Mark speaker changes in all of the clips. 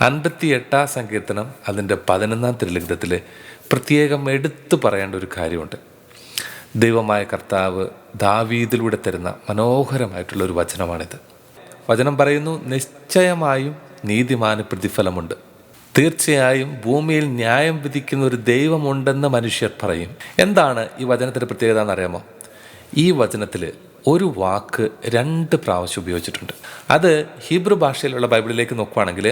Speaker 1: 58 സങ്കീർത്തനം അതിൻ്റെ 11 തിരുലിഖിതത്തിൽ പ്രത്യേകം എടുത്തു പറയേണ്ട ഒരു കാര്യമുണ്ട്. ദൈവമായ കർത്താവ് ദാവീദിലൂടെ തരുന്ന മനോഹരമായിട്ടുള്ള ഒരു വചനമാണിത്. വചനം പറയുന്നു, നിശ്ചയമായും നീതിമാന് പ്രതിഫലമുണ്ട്. തീർച്ചയായും ഭൂമിയിൽ ന്യായം വിധിക്കുന്ന ഒരു ദൈവമുണ്ടെന്ന് മനുഷ്യർ പറയും. എന്താണ് ഈ വചനത്തിൻ്റെ പ്രത്യേകത എന്നറിയാമോ? ഈ വചനത്തിൽ ഒരു വാക്ക് 2 പ്രാവശ്യം ഉപയോഗിച്ചിട്ടുണ്ട്. അത് ഹീബ്രു ഭാഷയിലുള്ള ബൈബിളിലേക്ക് നോക്കുകയാണെങ്കിൽ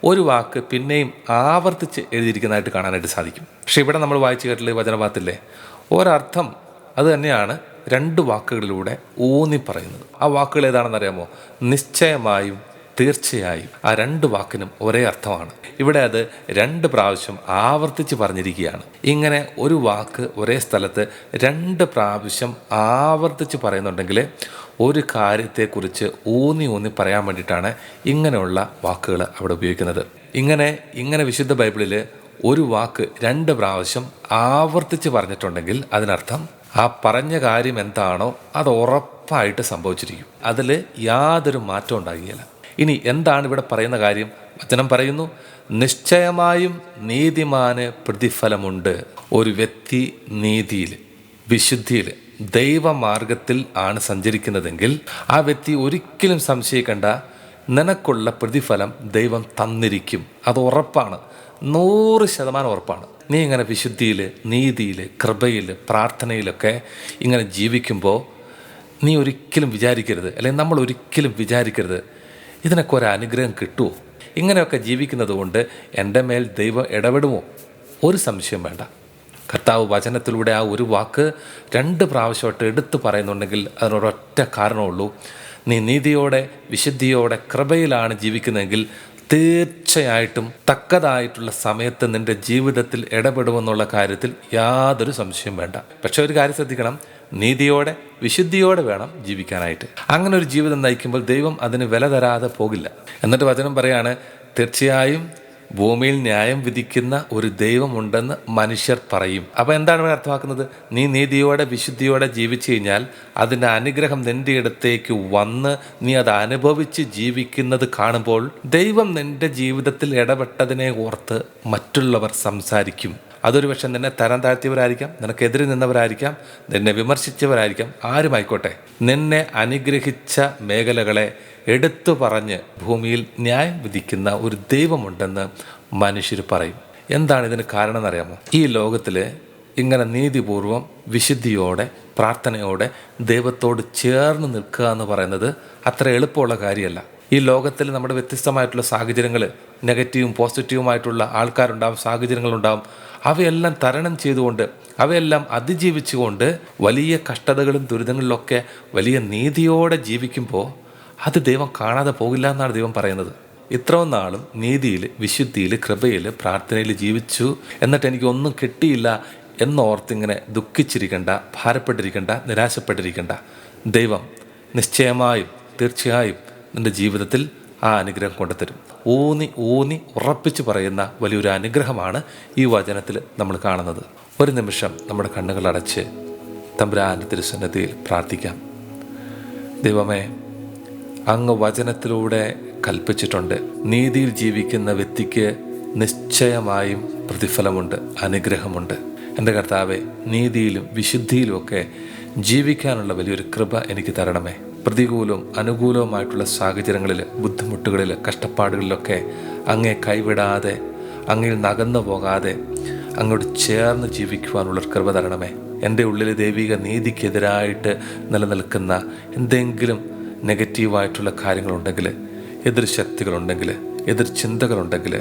Speaker 1: ഒരു വാക്ക് പിന്നെയും ആവർത്തിച്ച് എഴുതിയിരിക്കുന്നതായിട്ട് കാണാനായിട്ട് സാധിക്കും. പക്ഷേ ഇവിടെ നമ്മൾ വായിച്ചു കേട്ടുള്ള ഈ വചനഭാഗത്തില്ലേ, ഒരർത്ഥം അത് തന്നെയാണ് 2 വാക്കുകളിലൂടെ ഊന്നി പറയുന്നത്. ആ വാക്കുകൾ ഏതാണെന്നറിയാമോ? നിശ്ചയമായും തീർച്ചയായും. ആ 2 വാക്കിനും ഒരേ അർത്ഥമാണ്. ഇവിടെ അത് 2 പ്രാവശ്യം ആവർത്തിച്ച് പറഞ്ഞിരിക്കുകയാണ്. ഇങ്ങനെ ഒരു വാക്ക് ഒരേ സ്ഥലത്ത് 2 പ്രാവശ്യം ആവർത്തിച്ച് പറയുന്നുണ്ടെങ്കിൽ ഒരു കാര്യത്തെക്കുറിച്ച് ഊന്നി പറയാൻ വേണ്ടിയിട്ടാണ് ഇങ്ങനെയുള്ള വാക്കുകൾ അവിടെ ഉപയോഗിക്കുന്നത്. ഇങ്ങനെ വിശുദ്ധ ബൈബിളിൽ ഒരു വാക്ക് 2 പ്രാവശ്യം ആവർത്തിച്ച് പറഞ്ഞിട്ടുണ്ടെങ്കിൽ അതിനർത്ഥം ആ പറഞ്ഞ കാര്യം എന്താണോ അത് ഉറപ്പായിട്ട് സംഭവിച്ചിരിക്കും. അതിൽ യാതൊരു മാറ്റം ഉണ്ടാകുകയില്ല. ഇനി എന്താണ് ഇവിടെ പറയുന്ന കാര്യം? വചനം പറയുന്നു, നിശ്ചയമായും നീതിമാന് പ്രതിഫലമുണ്ട്. ഒരു വ്യക്തി നീതിയിൽ, വിശുദ്ധിയിൽ, ദൈവമാർഗത്തിൽ ആണ് സഞ്ചരിക്കുന്നതെങ്കിൽ ആ വ്യക്തി ഒരിക്കലും സംശയിക്കേണ്ട, നിനക്കുള്ള പ്രതിഫലം ദൈവം തന്നിരിക്കും. അത് ഉറപ്പാണ്, 100% ഉറപ്പാണ്. നീ ഇങ്ങനെ വിശുദ്ധിയിൽ, നീതിയിൽ, കൃപയിൽ, പ്രാർത്ഥനയിലൊക്കെ ഇങ്ങനെ ജീവിക്കുമ്പോൾ നീ ഒരിക്കലും വിചാരിക്കരുത്, അല്ലെങ്കിൽ നമ്മൾ ഒരിക്കലും വിചാരിക്കരുത്, ഇതിനൊക്കെ ഒരു അനുഗ്രഹം കിട്ടുമോ? ഇങ്ങനെയൊക്കെ ജീവിക്കുന്നത് കൊണ്ട് എൻ്റെ മേൽ ദൈവം ഇടപെടുമോ? ഒരു സംശയം വേണ്ട. കർത്താവ് വചനത്തിലൂടെ ആ ഒരു വാക്ക് 2 പ്രാവശ്യമായിട്ട് എടുത്തു പറയുന്നുണ്ടെങ്കിൽ അതിനൊരൊറ്റ കാരണമുള്ളൂ. നീ നീതിയോടെ, വിശുദ്ധിയോടെ, കൃപയിലാണ് ജീവിക്കുന്നതെങ്കിൽ തീർച്ചയായിട്ടും തക്കതായിട്ടുള്ള സമയത്ത് നിൻ്റെ ജീവിതത്തിൽ ഇടപെടുമെന്നുള്ള കാര്യത്തിൽ യാതൊരു സംശയം വേണ്ട. പക്ഷെ ഒരു കാര്യം ശ്രദ്ധിക്കണം, നീതിയോടെ, വിശുദ്ധിയോടെ വേണം ജീവിക്കാനായിട്ട്. അങ്ങനെ ഒരു ജീവിതം നയിക്കുമ്പോൾ ദൈവം അതിന് വില തരാതെ പോകില്ല. എന്നിട്ട് വചനം പറയാണ്, തീർച്ചയായും ഭൂമിയിൽ ന്യായം വിധിക്കുന്ന ഒരു ദൈവമുണ്ടെന്ന് മനുഷ്യർ പറയും. അപ്പോൾ എന്താണ് ഇവിടെ അർത്ഥമാക്കുന്നത്? നീ നീതിയോടെ, വിശുദ്ധിയോടെ ജീവിച്ചു കഴിഞ്ഞാൽ അതിൻ്റെ അനുഗ്രഹം നിൻ്റെ അടുത്തേക്ക് വന്ന് നീ അത് അനുഭവിച്ച് ജീവിക്കുന്നത് കാണുമ്പോൾ ദൈവം നിൻ്റെ ജീവിതത്തിൽ ഇടപെട്ടതിനെ ഓർത്ത് മറ്റുള്ളവർ സംസാരിക്കും. അതൊരു പക്ഷേ നിന്നെ തരം താഴ്ത്തിയവരായിരിക്കാം, നിനക്കെതിരെ നിന്നവരായിരിക്കാം, നിന്നെ വിമർശിച്ചവരായിരിക്കാം, ആരുമായിക്കോട്ടെ. നിന്നെ അനുഗ്രഹിച്ച മേഖലകളെ എടുത്തു പറഞ്ഞ് ഭൂമിയിൽ ന്യായം വിധിക്കുന്ന ഒരു ദൈവമുണ്ടെന്ന് മനുഷ്യർ പറയും. എന്താണ് ഇതിന് കാരണം എന്നറിയാമോ? ഈ ലോകത്തിൽ ഇങ്ങനെ നീതിപൂർവം, വിശുദ്ധിയോടെ, പ്രാർത്ഥനയോടെ ദൈവത്തോട് ചേർന്ന് നിൽക്കുക എന്ന് പറയുന്നത് അത്ര എളുപ്പമുള്ള കാര്യമല്ല. ഈ ലോകത്തിൽ നമ്മുടെ വ്യത്യസ്തമായിട്ടുള്ള സാഹചര്യങ്ങൾ, നെഗറ്റീവും പോസിറ്റീവുമായിട്ടുള്ള ആൾക്കാരുണ്ടാവും, സാഹചര്യങ്ങളുണ്ടാവും. അവയെല്ലാം തരണം ചെയ്തുകൊണ്ട്, അവയെല്ലാം അതിജീവിച്ചുകൊണ്ട് വലിയ കഷ്ടതകളും ദുരിതങ്ങളിലൊക്കെ വലിയ നീതിയോടെ ജീവിക്കുമ്പോൾ അത് ദൈവം കാണാതെ പോകില്ല എന്നാണ് ദൈവം പറയുന്നത്. ഇത്രയും നാളും നീതിയിൽ, വിശുദ്ധിയിൽ, കൃപയിൽ, പ്രാർത്ഥനയിൽ ജീവിച്ചു, എന്നിട്ട് എനിക്കൊന്നും കിട്ടിയില്ല എന്നോർത്തിങ്ങനെ ദുഃഖിച്ചിരിക്കേണ്ട, ഭാരപ്പെട്ടിരിക്കേണ്ട, നിരാശപ്പെട്ടിരിക്കേണ്ട. ദൈവം നിശ്ചയമായും തീർച്ചയായും നിൻ്റെ ജീവിതത്തിൽ ആ അനുഗ്രഹം കൊണ്ടുതരും. ഊന്നി ഉറപ്പിച്ച് പറയുന്ന വലിയൊരു അനുഗ്രഹമാണ് ഈ വചനത്തിൽ നമ്മൾ കാണുന്നത്. ഒരു നിമിഷം നമ്മുടെ കണ്ണുകളടച്ച് തമ്പുരാന്റെ തിരുസന്നിധിയിൽ പ്രാർത്ഥിക്കാം. ദൈവമേ, അങ്ങ് വചനത്തിലൂടെ കൽപ്പിച്ചിട്ടുണ്ട്, നീതിയിൽ ജീവിക്കുന്ന വ്യക്തിക്ക് നിശ്ചയമായും പ്രതിഫലമുണ്ട്, അനുഗ്രഹമുണ്ട്. എൻ്റെ കർത്താവെ, നീതിയിലും വിശുദ്ധിയിലുമൊക്കെ ജീവിക്കാനുള്ള വലിയൊരു കൃപ എനിക്ക് തരണമേ. പ്രതികൂലവും അനുകൂലവുമായിട്ടുള്ള സാഹചര്യങ്ങളിൽ, ബുദ്ധിമുട്ടുകളിൽ, കഷ്ടപ്പാടുകളിലൊക്കെ അങ്ങേ കൈവിടാതെ, അങ്ങയിൽ നകന്നു പോകാതെ അങ്ങോട്ട് ചേർന്ന് ജീവിക്കുവാനുള്ള കൃപ തരണമേ. എൻ്റെ ഉള്ളിൽ ദൈവിക നീതിക്കെതിരായിട്ട് നിലനിൽക്കുന്ന എന്തെങ്കിലും നെഗറ്റീവായിട്ടുള്ള കാര്യങ്ങളുണ്ടെങ്കിൽ, എതിർ ശക്തികളുണ്ടെങ്കിൽ, എതിർ ചിന്തകളുണ്ടെങ്കിൽ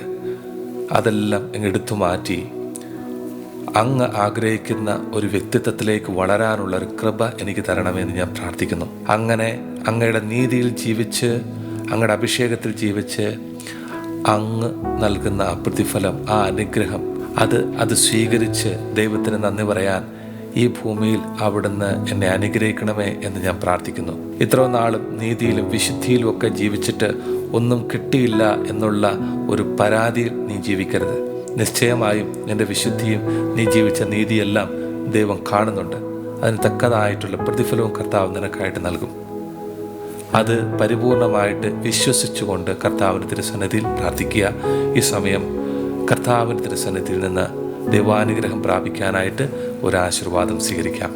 Speaker 1: അതെല്ലാം എടുത്തു മാറ്റി അങ്ങ് ആഗ്രഹിക്കുന്ന ഒരു വ്യക്തിത്വത്തിലേക്ക് വളരാനുള്ള ഒരു കൃപ എനിക്ക് തരണമെന്ന് ഞാൻ പ്രാർത്ഥിക്കുന്നു. അങ്ങനെ അങ്ങയുടെ നീതിയിൽ ജീവിച്ച്, അങ്ങയുടെ അഭിഷേകത്തിൽ ജീവിച്ച് അങ്ങ് നൽകുന്ന ആ പ്രതിഫലം, ആ അനുഗ്രഹം, അത് സ്വീകരിച്ച് ദൈവത്തിന് നന്ദി പറയാൻ ഈ ഭൂമിയിൽ അവിടുന്ന് എന്നെ അനുഗ്രഹിക്കണമേ എന്ന് ഞാൻ പ്രാർത്ഥിക്കുന്നു. ഇത്രയും നാളും നീതിയിലും വിശുദ്ധിയിലും ഒക്കെ ജീവിച്ചിട്ട് ഒന്നും കിട്ടിയില്ല എന്നുള്ള ഒരു പരാതിയിൽ നീ ജീവിക്കരുത്. നിശ്ചയമായും നിൻ്റെ വിശുദ്ധിയും നീ ജീവിച്ച നീതിയെല്ലാം ദൈവം കാണുന്നുണ്ട്. അതിന് തക്കതായിട്ടുള്ള പ്രതിഫലവും കർത്താവ് നിനക്കായിട്ട് നൽകും. അത് പരിപൂർണമായിട്ട് വിശ്വസിച്ചുകൊണ്ട് കർത്താവിൻ്റെ തിരുസന്നിധിയിൽ പ്രാർത്ഥിക്കുക. ഈ സമയം കർത്താവിൻ്റെ തിരുസന്നിധിയിൽ നിന്ന് ദൈവാനുഗ്രഹം പ്രാപിക്കാനായിട്ട് ഒരു ആശീർവാദം സ്വീകരിക്കാം.